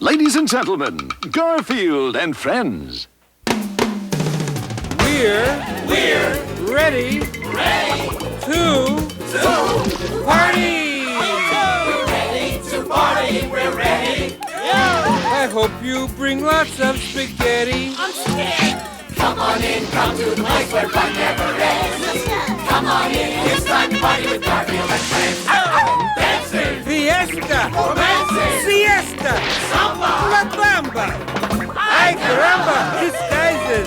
Ladies and gentlemen, Garfield and friends. We're ready to party! We're ready to party, we're ready. I hope you bring lots of spaghetti. I'm scared. Come on in, come to the place where fun never ends. Come on in, it's time to party with Garfield and friends. Dancing, Fiesta! romancing, Siesta! samba, La Bamba! Ay caramba!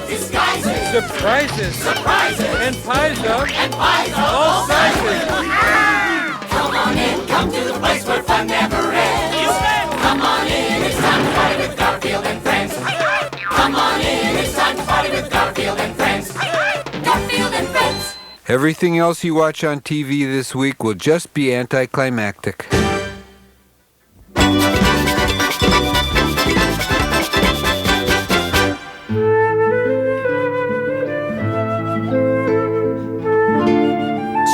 Disguises! Surprises! And pies of all sizes! Come on in, come to the place where fun never ends. Come on in, it's time to party with Garfield and friends. Come on in, it's time to party with Garfield and friends. Garfield and friends. Everything else you watch on TV this week will just be anticlimactic.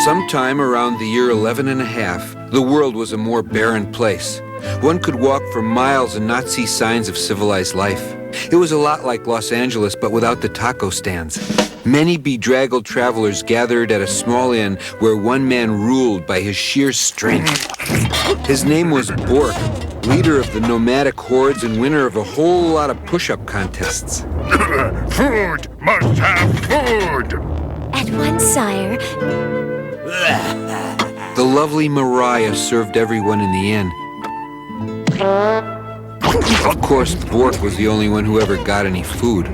Sometime around the year 11 and a half, the world was a more barren place. One could walk for miles and not see signs of civilized life. It was a lot like Los Angeles, but without the taco stands. Many bedraggled travelers gathered at a small inn where one man ruled by his sheer strength. His name was Bork, leader of the nomadic hordes and winner of a whole lot of push-up contests. Food! Must have food! At once, sire. The lovely Mariah served everyone in the inn. Of course, Bork was the only one who ever got any food.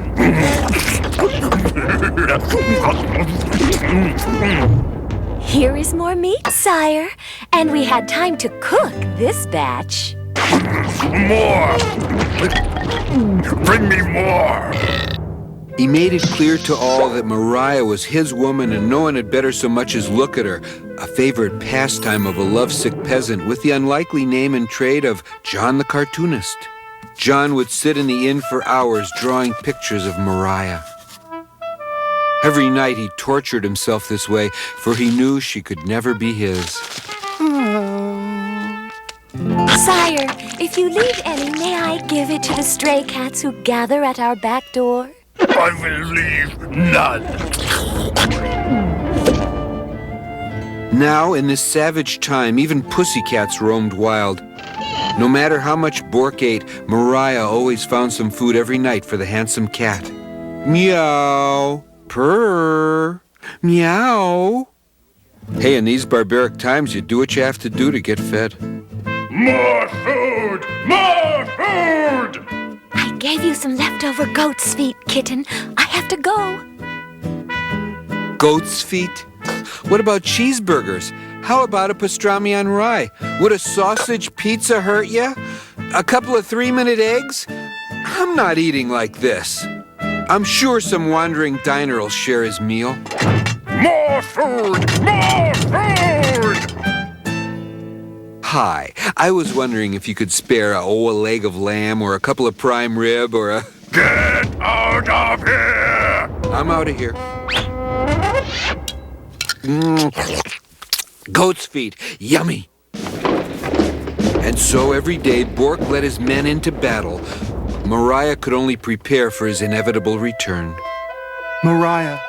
Here is more meat, sire. And we had time to cook this batch. More! Bring me more! He made it clear to all that Mariah was his woman and no one had better so much as look at her, a favorite pastime of a lovesick peasant with the unlikely name and trade of John the Cartoonist. John would sit in the inn for hours drawing pictures of Mariah. Every night he tortured himself this way, for he knew she could never be his. Sire, if you leave any, may I give it to the stray cats who gather at our back door? I will leave none. Now, in this savage time, even pussycats roamed wild. No matter how much Bork ate, Mariah always found some food every night for the handsome cat. Meow, purr, meow. Hey, in these barbaric times, you do what you have to do to get fed. More food! More food! I gave you some leftover goat's feet, Kitten. I have to go. Goat's feet? What about cheeseburgers? How about a pastrami on rye? Would a sausage pizza hurt you? A couple of 3-minute eggs? I'm not eating like this. I'm sure some wandering diner will share his meal. More food! More food! Hi, I was wondering if you could spare a leg of lamb or a couple of prime rib or a... Get out of here! I'm out of here. Goat's feet, yummy. And so every day, Bork led his men into battle. Mariah could only prepare for his inevitable return. Mariah.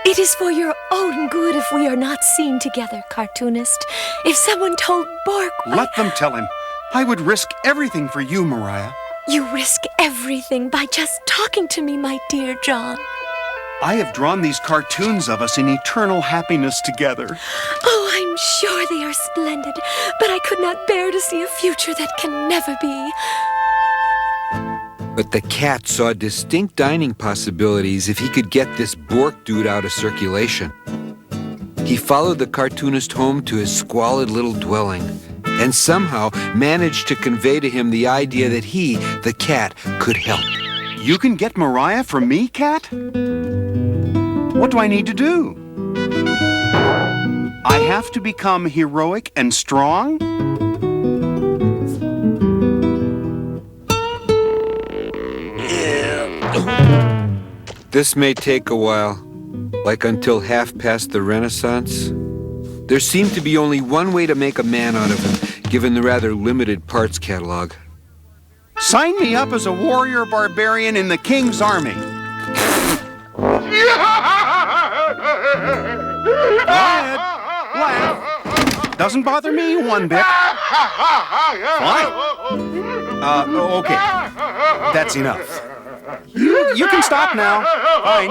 It is for your own good if we are not seen together, cartoonist. If someone told Bork... Let them tell him. I would risk everything for you, Mariah. You risk everything by just talking to me, my dear John. I have drawn these cartoons of us in eternal happiness together. Oh, I'm sure they are splendid, but I could not bear to see a future that can never be. But the cat saw distinct dining possibilities if he could get this Bork dude out of circulation. He followed the cartoonist home to his squalid little dwelling and somehow managed to convey to him the idea that he, the cat, could help. You can get Mariah from me, Cat? What do I need to do? I have to become heroic and strong? This may take a while, like until half past the Renaissance. There seemed to be only one way to make a man out of him, given the rather limited parts catalog. Sign me up as a warrior barbarian in the King's army. Quiet. Laugh. Doesn't bother me one bit. Fine. Okay. That's enough. You can stop now. Fine.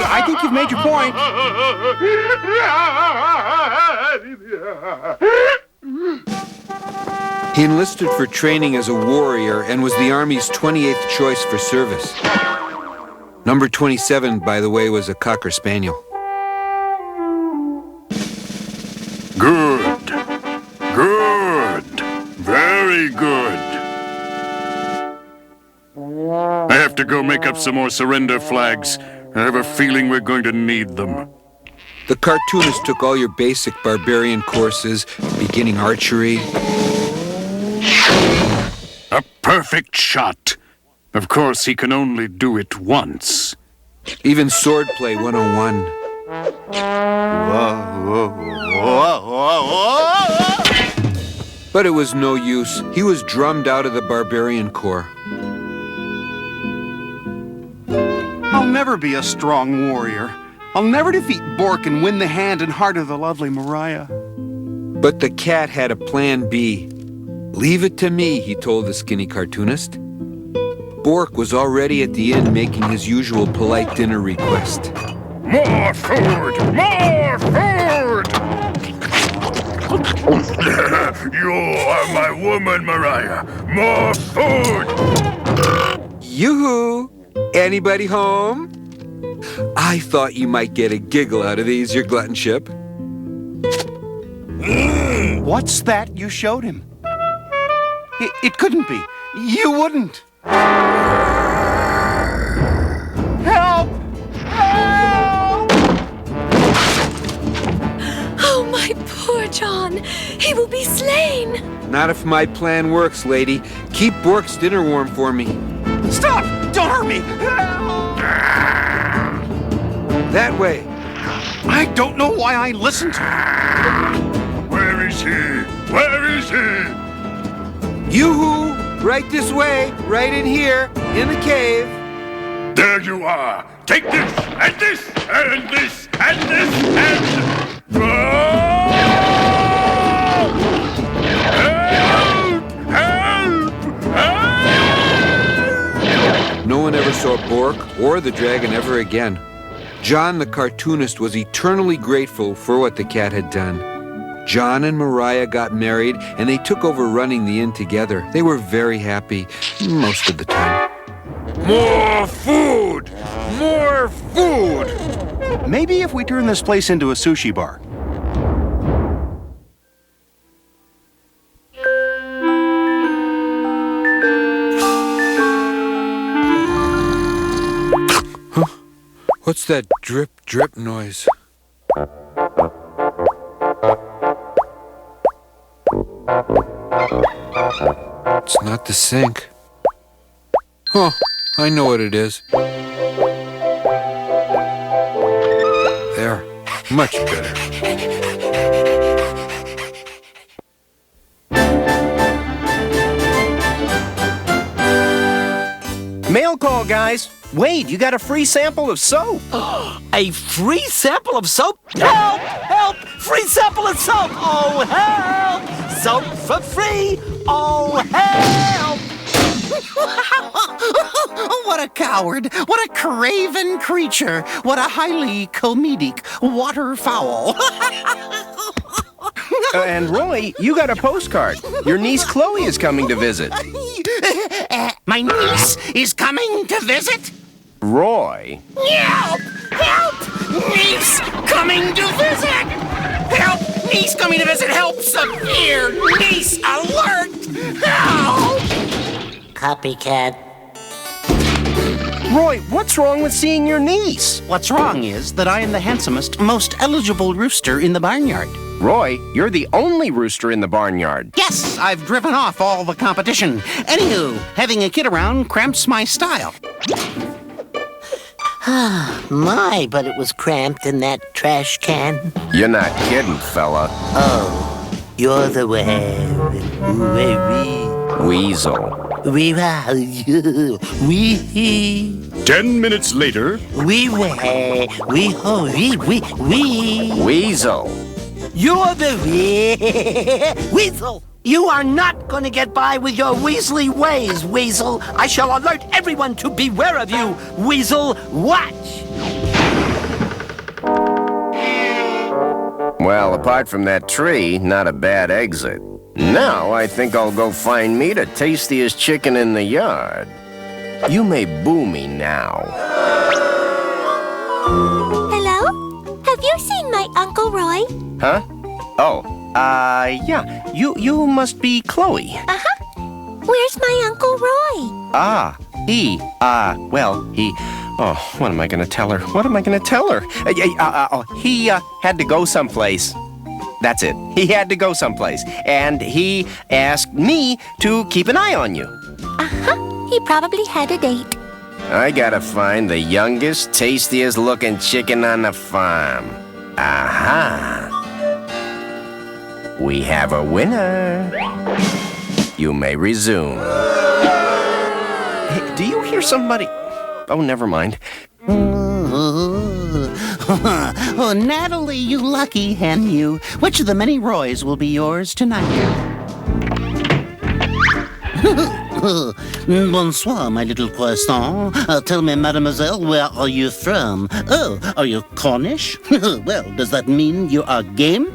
I think you've made your point. He enlisted for training as a warrior and was the Army's 28th choice for service. Number 27, by the way, was a Cocker Spaniel. Good. Good. Very good. I have to go make up some more surrender flags. I have a feeling we're going to need them. The cartoonist took all your basic barbarian courses, beginning archery. A perfect shot. Of course, he can only do it once. Even swordplay 101. But it was no use. He was drummed out of the Barbarian Corps. I'll never be a strong warrior. I'll never defeat Bork and win the hand and heart of the lovely Mariah. But the cat had a plan B. Leave it to me, he told the skinny cartoonist. Bork was already at the inn making his usual polite dinner request. More food! More food! You are my woman, Mariah. More food! Yoo-hoo! Anybody home? I thought you might get a giggle out of these, your gluttonship. What's that you showed him? It couldn't be. You wouldn't. Help! Help! Oh, my poor John. He will be slain. Not if my plan works, lady. Keep Bork's dinner warm for me. Stop! Don't hurt me! That way. I don't know why I listened to you. Where is he? Where is he? Yoo-hoo! Right this way, right in here, in the cave. There you are. Take this, and this, and this, and this, and... Help! Help! Help! No one ever saw Bork or the dragon ever again. John the cartoonist was eternally grateful for what the cat had done. John and Mariah got married, and they took over running the inn together. They were very happy, most of the time. More food! More food! Maybe if we turn this place into a sushi bar. What's that drip, drip noise? It's not the sink. Oh, I know what it is. There, much better. Mail call, guys. Wade, you got a free sample of soap. A free sample of soap? Help! Help! Free sample of soap! Oh, help! Soap for free! Oh, help! What a coward! What a craven creature! What a highly comedic waterfowl! And Roy, you got a postcard. Your niece Chloe is coming to visit. My niece is coming to visit? Roy. Help! Help! Niece coming to visit! Help! Niece coming to visit! Help! Severe niece alert! Help! Copycat. Roy, what's wrong with seeing your niece? What's wrong is that I am the handsomest, most eligible rooster in the barnyard. Roy, you're the only rooster in the barnyard. Yes, I've driven off all the competition. Anywho, having a kid around cramps my style. My, but it was cramped in that trash can. You're not kidding, fella. Oh, you're the way. Weasel. 10 minutes later. Weasel. You're the Weasel. You are not going to get by with your weaselly ways, Weasel. I shall alert everyone to beware of you, Weasel. Watch. Well, apart from that tree, not a bad exit. Now I think I'll go find me the tastiest chicken in the yard. You may boo me now. Hello? Have you seen my Uncle Roy? Huh? Oh, yeah. You must be Chloe. Uh-huh. Where's my Uncle Roy? He, oh, what am I gonna tell her? He had to go someplace. That's it. He had to go someplace. And he asked me to keep an eye on you. Uh-huh. He probably had a date. I gotta find the youngest, tastiest looking chicken on the farm. Aha! We have a winner. You may resume. Hey, do you hear somebody? Oh, never mind. Oh, Natalie, you lucky hen, you. Which of the many Roys will be yours tonight? Bonsoir, my little croissant. Tell me, mademoiselle, where are you from? Oh, are you Cornish? Well, does that mean you are game?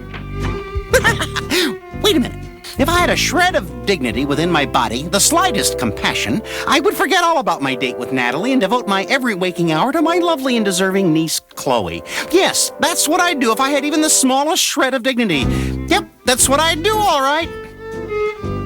Wait a minute. If I had a shred of dignity within my body, the slightest compassion, I would forget all about my date with Natalie and devote my every waking hour to my lovely and deserving niece, Chloe. Yes, that's what I'd do if I had even the smallest shred of dignity. Yep, that's what I'd do, all right.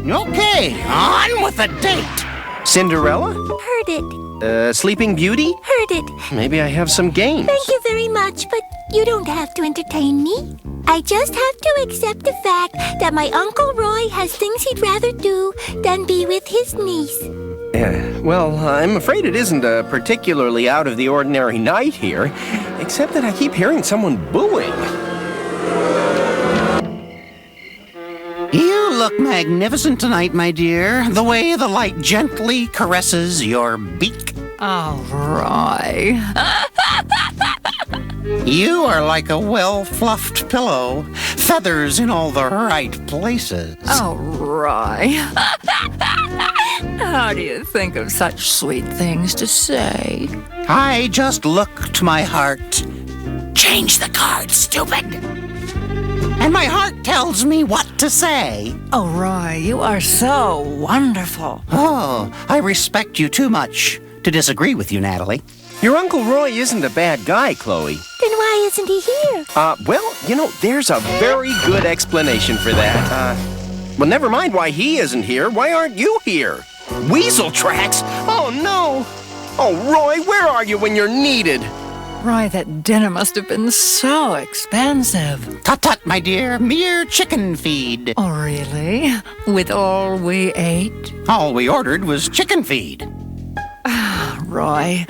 Okay, on with the date. Cinderella? Heard it. Sleeping Beauty? Heard it. Maybe I have some games. Thank you very much, but you don't have to entertain me. I just have to accept the fact that my Uncle Roy has things he'd rather do than be with his niece. Well, I'm afraid it isn't a particularly out of the ordinary night here, except that I keep hearing someone booing. You look magnificent tonight, my dear. The way the light gently caresses your beak. Oh, Roy. You are like a well-fluffed pillow. Feathers in all the right places. Oh, Roy. How do you think of such sweet things to say? I just looked my heart. Change the card, stupid! And my heart tells me what to say. Oh, Roy, you are so wonderful. Oh, I respect you too much to disagree with you, Natalie. Your Uncle Roy isn't a bad guy, Chloe. Then why isn't he here? Well, there's a very good explanation for that. Well, never mind why he isn't here. Why aren't you here? Weasel tracks? Oh, no. Oh, Roy, where are you when you're needed? Roy, that dinner must have been so expensive. Tut-tut, my dear. Mere chicken feed. Oh, really? With all we ate? All we ordered was chicken feed. Roy,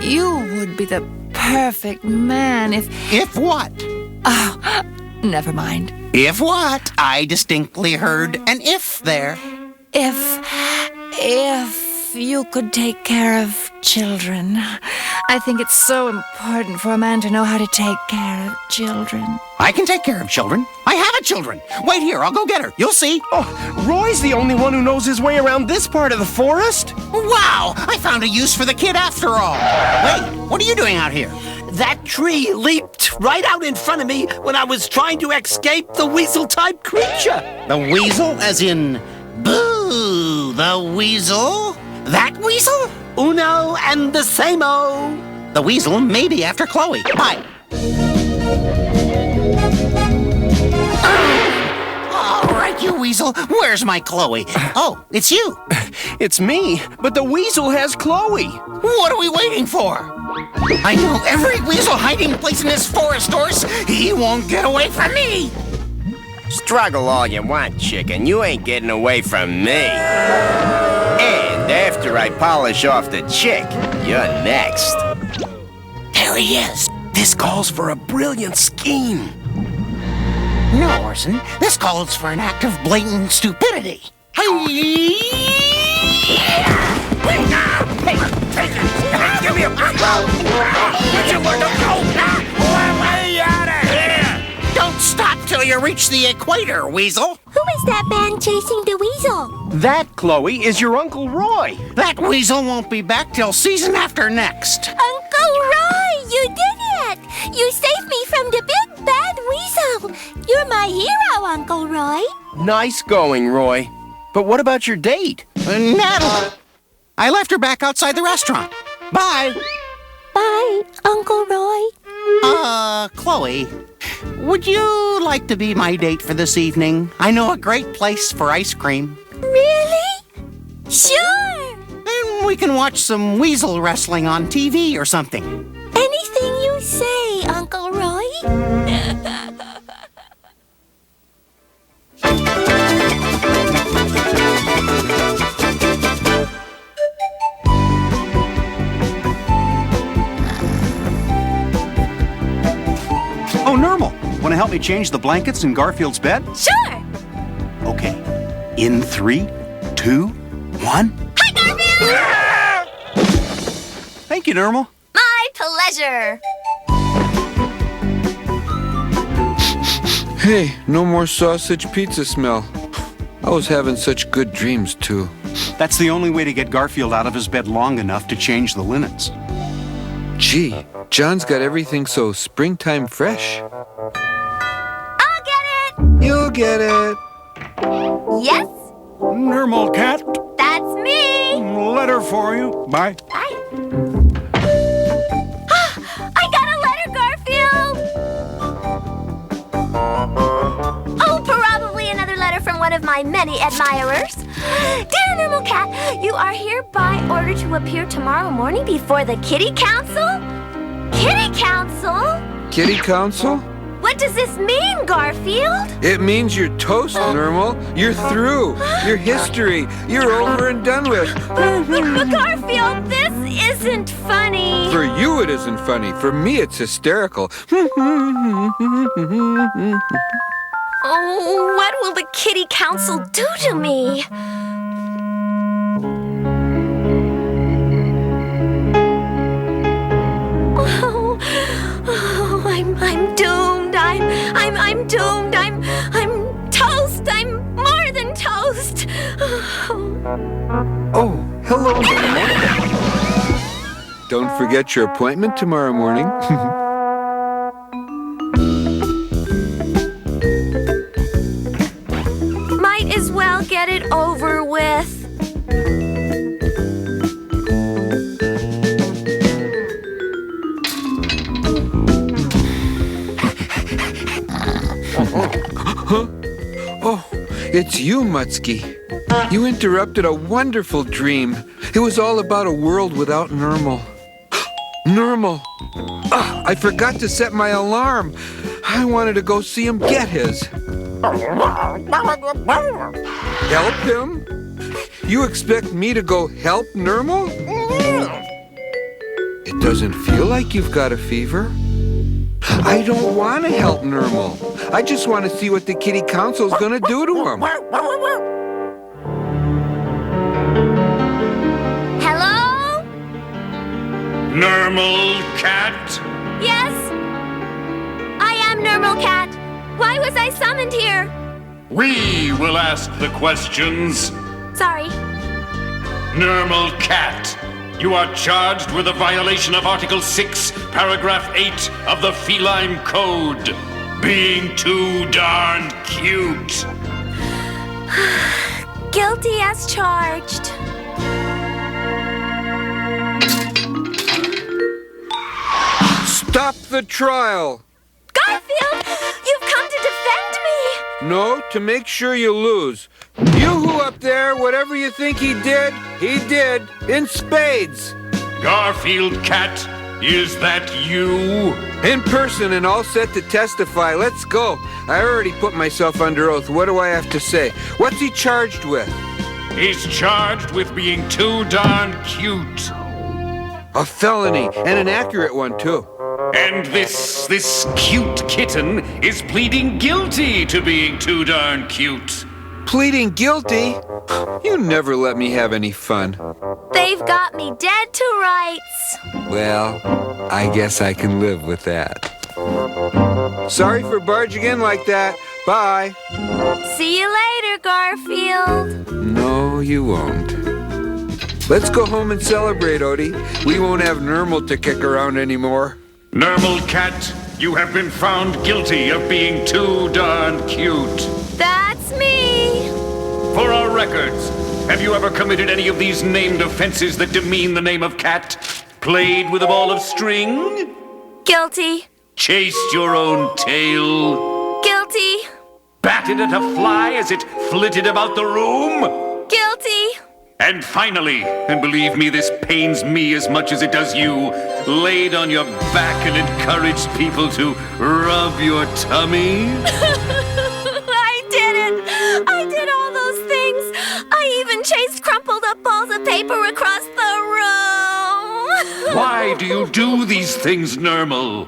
you would be the perfect man if... If what? Oh, never mind. If what? I distinctly heard an if there. If you could take care of children. I think it's so important for a man to know how to take care of children. I can take care of children. I have a children. Wait here, I'll go get her. You'll see. Oh, Roy's the only one who knows his way around this part of the forest. Wow, I found a use for the kid after all. Wait, what are you doing out here? That tree leaped right out in front of me when I was trying to escape the weasel-type creature. The weasel, as in, boo, the weasel? That weasel? Uno and the same-o. The weasel may be after Chloe. Bye. All right, you weasel. Where's my Chloe? Oh, it's you. It's me, but the weasel has Chloe. What are we waiting for? I know every weasel hiding place in this forest, horse. He won't get away from me. Struggle all you want, chicken. You ain't getting away from me. And after I polish off the chick, you're next. There he is. This calls for a brilliant scheme. No, Orson. This calls for an act of blatant stupidity. Hey, take it! Give me a break! Would you learn to go? Way out of here! Don't stop till you reach the equator, Weasel. Who is that man chasing the weasel? That, Chloe, is your Uncle Roy. That weasel won't be back till season after next. Uncle Roy, you did it! You saved me from the big bad weasel. You're my hero, Uncle Roy. Nice going, Roy. But what about your date? Natalie. I left her back outside the restaurant. Bye. Bye, Uncle Roy. Chloe, would you like to be my date for this evening? I know a great place for ice cream. Really? Sure. And we can watch some weasel wrestling on TV or something. Anything you say, Uncle Roy. Oh, Normal, want to help me change the blankets in Garfield's bed? Sure. Okay. In 3, 2, 1. Hi, Garfield! Thank you, Normal. My pleasure. Hey, no more sausage pizza smell. I was having such good dreams, too. That's the only way to get Garfield out of his bed long enough to change the linens. Gee, John's got everything so springtime fresh. I'll get it. You'll get it. Yes, Normal cat, that's me. letter for you. Bye. Bye. I got a letter, Garfield. Oh, probably another letter from one of my many admirers. Dear Normal Cat, you are hereby ordered to appear tomorrow morning before the Kitty Council. Kitty Council? Kitty Council? What does this mean, Garfield? It means you're toast, Normal. You're through. You're history. You're over and done with. Garfield, this isn't funny. For you, it isn't funny. For me, it's hysterical. Oh, what will the Kitty Council do to me? Oh, I'm doomed. I'm doomed. I'm toast. I'm more than toast. Oh, hello, Normal. Don't forget your appointment tomorrow morning. Might as well get it over with. Oh, it's you, Mutsky. You interrupted a wonderful dream. It was all about a world without Normal. Normal! Ah, I forgot to set my alarm. I wanted to go see him get his. Help him? You expect me to go help Normal? It doesn't feel like you've got a fever. I don't want to help Normal. I just want to see what the Kitty Council's going to do to him. Hello? Normal Cat? Yes? I am Normal Cat. Why was I summoned here? We will ask the questions. Sorry. Normal Cat, you are charged with a violation of Article 6, Paragraph 8 of the Feline Code. Being too darn cute. Guilty as charged. Stop the trial! Garfield, you've come to defend me. No, to make sure you lose. You who up there, whatever you think he did, in spades. Garfield Cat, is that you? In person and all set to testify. Let's go. I already put myself under oath. What do I have to say? What's he charged with? He's charged with being too darn cute. A felony, and an accurate one, too. And this cute kitten is pleading guilty to being too darn cute. Pleading guilty? You never let me have any fun. They've got me dead to rights. Well, I guess I can live with that. Sorry for barging in like that. Bye. See you later, Garfield. No, you won't. Let's go home and celebrate, Odie. We won't have Nermal to kick around anymore. Nermal Cat, you have been found guilty of being too darn cute. That's me. For our records, have you ever committed any of these named offenses that demean the name of cat? Played with a ball of string? Guilty. Chased your own tail? Guilty. Batted at a fly as it flitted about the room? Guilty. And finally, and believe me, this pains me as much as it does you, laid on your back and encouraged people to rub your tummy? I did it! I did all those things! I even chased crumpled up balls of paper across the room! Why do you do these things, Nermal?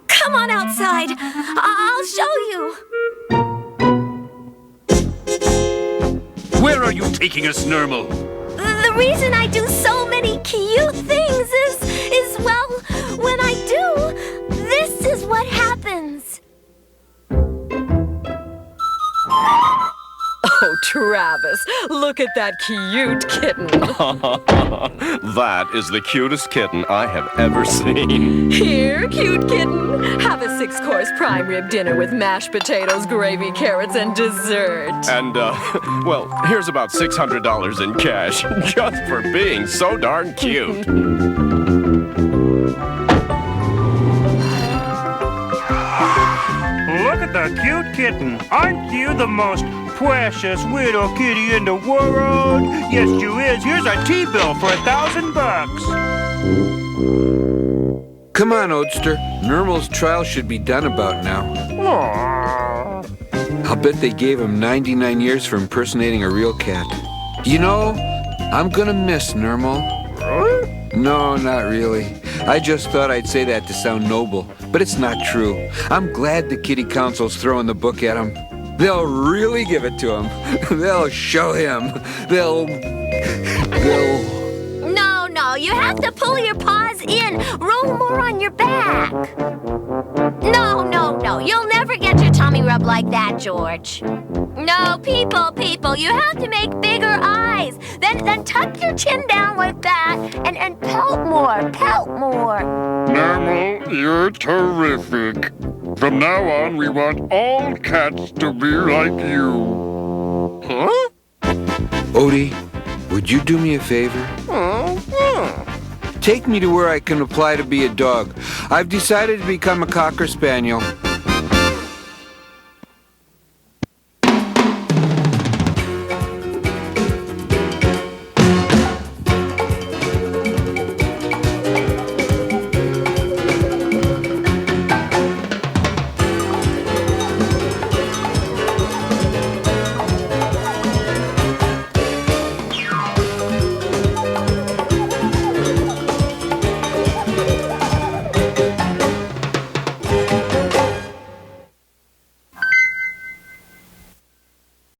Come on outside. I'll show you. Where are you taking us, Nermal? The reason I do so many cute things is well, when I do, this is what happens. Oh, Travis, look at that cute kitten. That is the cutest kitten I have ever seen. Here, cute kitten. Have a 6-course prime rib dinner with mashed potatoes, gravy, carrots, and dessert. And, well, here's about $600 in cash, just for being so darn cute. Look at the cute kitten. Aren't you the most precious little kitty in the world? Yes, you is. Here's a T-bill for $1,000. Come on, Oatster. Nermal's trial should be done about now. Aww. I'll bet they gave him 99 years for impersonating a real cat. You know, I'm gonna miss Nermal. No, not really. I just thought I'd say that to sound noble, but it's not true. I'm glad the Kitty Council's throwing the book at him. They'll really give it to him. They'll show him. They'll... No, you have to pull your paws in. Roll more on your back. No, you'll never get your tummy rubbed like that, George. No, people, you have to make bigger eyes. Then tuck your chin down like that and pout more. Nermal, you're terrific. From now on, we want all cats to be like you. Huh? Odie, would you do me a favor? Take me to where I can apply to be a dog. I've decided to become a Cocker Spaniel.